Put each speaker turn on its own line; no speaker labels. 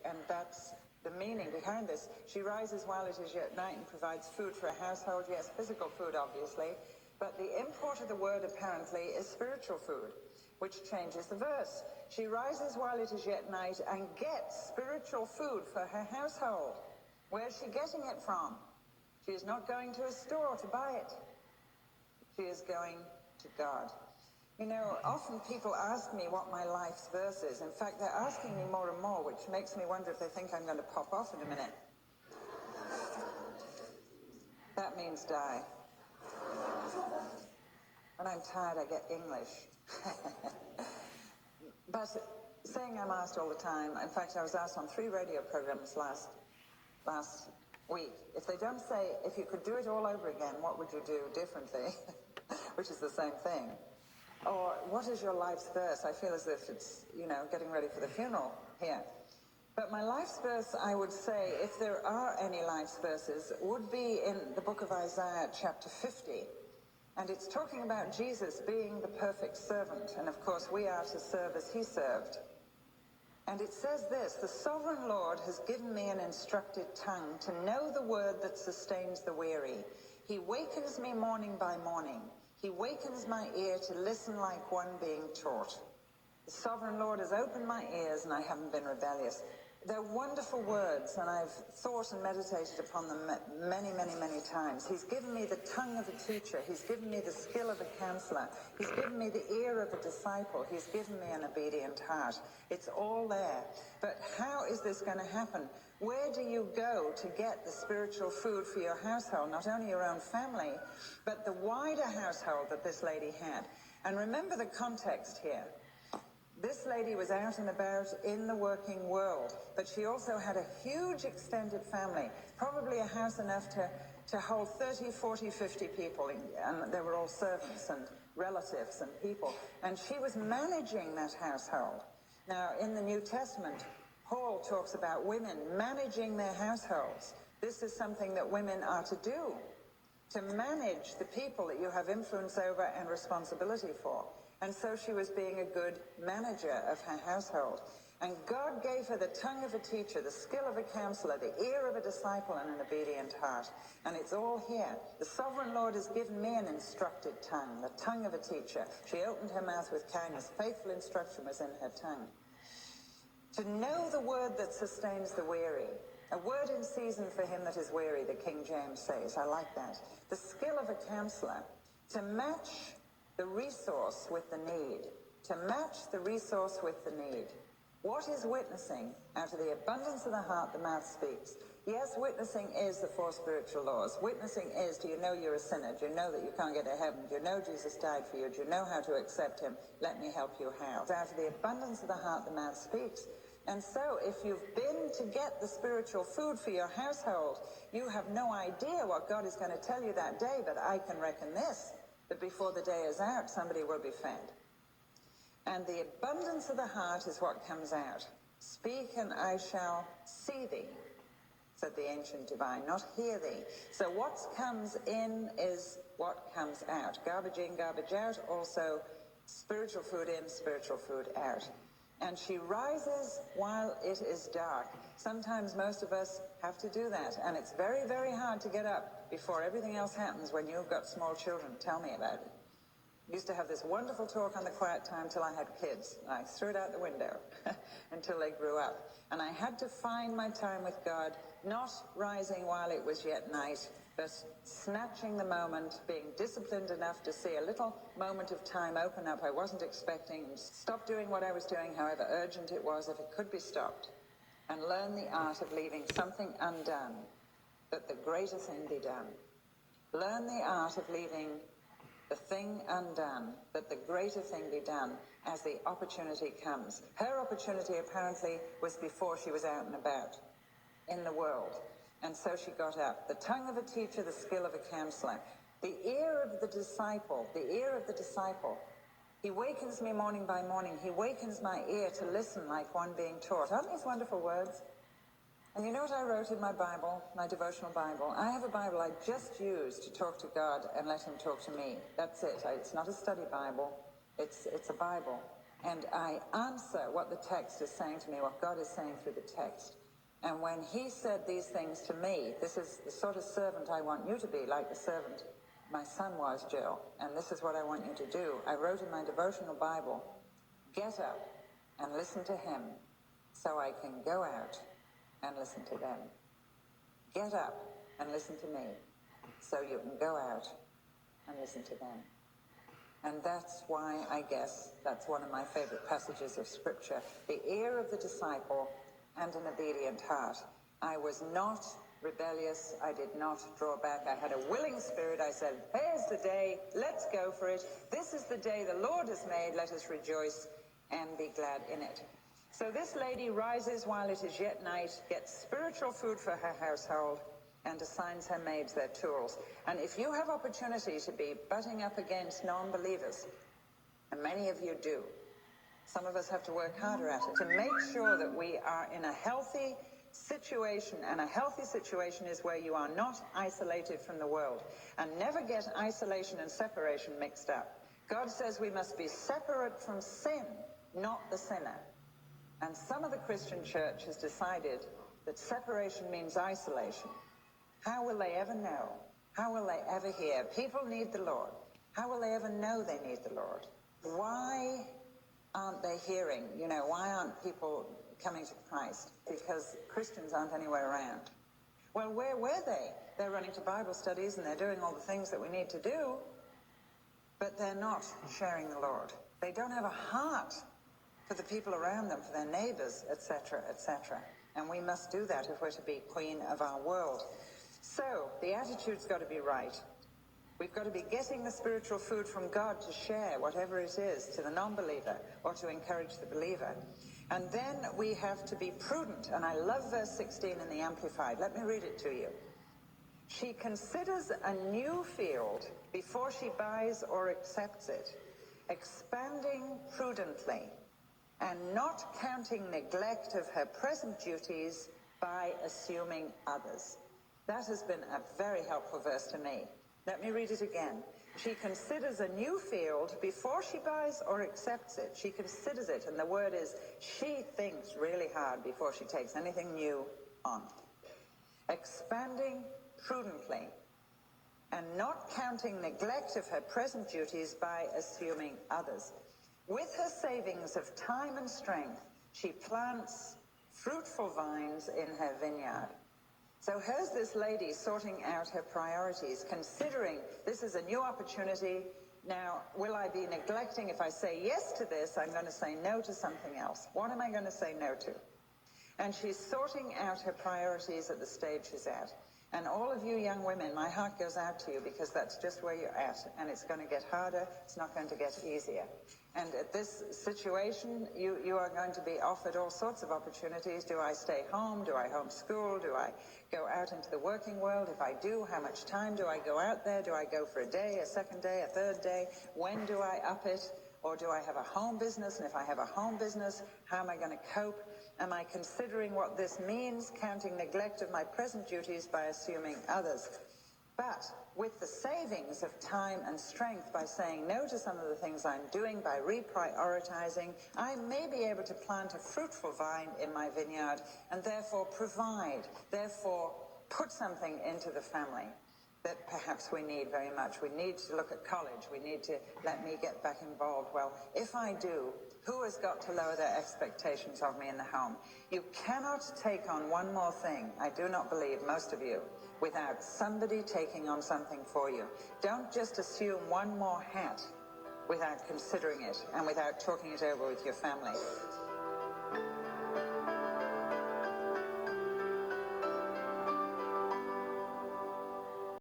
and that's the meaning behind this. She rises while it is yet night and provides food for a household. Yes, physical food, obviously, but the import of the word apparently is spiritual food, which changes the verse. She rises while it is yet night and gets spiritual food for her household. Where's she getting it from? She is not going to a store to buy it. She is going to God. You know, often people ask me what my life's verse is. In fact, they're asking me more and more, which makes me wonder if they think I'm going to pop off in a minute. That means die. When I'm tired, I get English. But saying I'm asked all the time, in fact, I was asked on 3 radio programs last week, if they don't say, if you could do it all over again, what would you do differently? Which is the same thing. Or, what is your life's verse? I feel as if it's, you know, getting ready for the funeral here. But my life's verse, I would say, if there are any life's verses, would be in the book of Isaiah, chapter 50. And it's talking about Jesus being the perfect servant. And of course, we are to serve as he served. And it says this, the sovereign Lord has given me an instructed tongue to know the word that sustains the weary. He wakens me morning by morning. He wakens my ear to listen like one being taught. The sovereign Lord has opened my ears and I haven't been rebellious. They're wonderful words, and I've thought and meditated upon them many, many, many times. He's given me the tongue of a teacher. He's given me the skill of a counselor. He's given me the ear of a disciple. He's given me an obedient heart. It's all there. But how is this going to happen? Where do you go to get the spiritual food for your household? Not only your own family, but the wider household that this lady had. And remember the context here. This lady was out and about in the working world, but she also had a huge extended family, probably a house enough to hold 30, 40, 50 people, and they were all servants and relatives and people, and she was managing that household. Now, in the New Testament, Paul talks about women managing their households. This is something that women are to do, to manage the people that you have influence over and responsibility for. And so she was being a good manager of her household. And God gave her the tongue of a teacher, the skill of a counselor, the ear of a disciple, and an obedient heart. And it's all here. The sovereign Lord has given me an instructed tongue, the tongue of a teacher. She opened her mouth with kindness. Faithful instruction was in her tongue. To know the word that sustains the weary. A word in season for him that is weary, the King James says. I like that. The skill of a counselor. To match the resource with the need. To match the resource with the need. What is witnessing? Out of the abundance of the heart, the mouth speaks. Yes, witnessing is the 4 spiritual laws. Witnessing is, do you know you're a sinner? Do you know that you can't get to heaven? Do you know Jesus died for you? Do you know how to accept him? Let me help you how. Out of the abundance of the heart, the mouth speaks. And so, if you've been to get the spiritual food for your household, you have no idea what God is going to tell you that day, but I can reckon this, that before the day is out, somebody will be fed. And the abundance of the heart is what comes out. Speak and I shall see thee, said the ancient divine, not hear thee. So what comes in is what comes out. Garbage in, garbage out, also spiritual food in, spiritual food out. And she rises while it is dark. Sometimes most of us have to do that, and it's very, very hard to get up before everything else happens when you've got small children. Tell me about it. I used to have this wonderful talk on the quiet time till I had kids. I threw it out the window until they grew up. And I had to find my time with God, not rising while it was yet night, but snatching the moment, being disciplined enough to see a little moment of time open up I wasn't expecting, stop doing what I was doing, however urgent it was, if it could be stopped, and learn the art of leaving something undone, that the greater thing be done. Learn the art of leaving the thing undone, that the greater thing be done as the opportunity comes. Her opportunity apparently was before she was out and about in the world. And so she got up. The tongue of a teacher, the skill of a counselor. The ear of the disciple, the ear of the disciple. He wakens me morning by morning. He wakens my ear to listen like one being taught. Aren't these wonderful words? And you know what I wrote in my Bible, my devotional Bible? I have a Bible I just use to talk to God and let him talk to me. That's it. It's not a study Bible. It's a Bible. and I answer what the text is saying to me, what God is saying through the text. And when he said these things to me, this is the sort of servant I want you to be, like the servant my son was, Jill, and this is what I want you to do. I wrote in my devotional Bible, get up and listen to him so I can go out and listen to them. Get up and listen to me so you can go out and listen to them. And that's why I guess that's one of my favorite passages of Scripture. The ear of the disciple and an obedient heart. I was not rebellious. I did not draw back. I had a willing spirit. I said, here's the day. Let's go for it. This is the day the Lord has made. Let us rejoice and be glad in it. So this lady rises while it is yet night, gets spiritual food for her household, and assigns her maids their tools. And if you have opportunity to be butting up against non-believers, and many of you do, some of us have to work harder at it, to make sure that we are in a healthy situation, and a healthy situation is where you are not isolated from the world. And never get isolation and separation mixed up. God says we must be separate from sin, not the sinner. And some of the Christian church has decided that separation means isolation. How will they ever know? How will they ever hear? People need the Lord. How will they ever know they need the Lord? Why aren't they hearing? You know, why aren't people coming to Christ? Because Christians aren't anywhere around. Well, where were they? They're running to Bible studies and they're doing all the things that we need to do, but they're not sharing the Lord. They don't have a heart for the people around them, for their neighbors, etc., etc. And we must do that if we're to be queen of our world. So, the attitude's got to be right. We've got to be getting the spiritual food from God to share, whatever it is, to the non-believer or to encourage the believer. And then we have to be prudent. And I love verse 16 in the Amplified. Let me read it to you. She considers a new field before she buys or accepts it, expanding prudently and not counting neglect of her present duties by assuming others. That has been a very helpful verse to me. Let me read it again. She considers a new field before she buys or accepts it. She considers it, and the word is she thinks really hard before she takes anything new on. Expanding prudently and not counting neglect of her present duties by assuming others. With her savings of time and strength, she plants fruitful vines in her vineyard. So here's this lady sorting out her priorities, considering this is a new opportunity. Now, will I be neglecting? If I say yes to this, I'm going to say no to something else. What am I going to say no to? And she's sorting out her priorities at the stage she's at. And all of you young women, my heart goes out to you because that's just where you're at. And it's going to get harder. It's not going to get easier. And at this situation, you are going to be offered all sorts of opportunities. Do I stay home? Do I homeschool? Do I go out into the working world? If I do, how much time do I go out there? Do I go for a day, a second day, a third day? When do I up it? Or do I have a home business? And if I have a home business, how am I going to cope? Am I considering what this means, counting neglect of my present duties by assuming others? But with the savings of time and strength, by saying no to some of the things I'm doing, by reprioritizing, I may be able to plant a fruitful vine in my vineyard and therefore provide, therefore put something into the family that perhaps we need very much. We need to look at college. We need to let me get back involved. Well, if I do, who has got to lower their expectations of me in the home? You cannot take on one more thing, I do not believe, most of you, without somebody taking on something for you. Don't just assume one more hat without considering it and without talking it over with your family.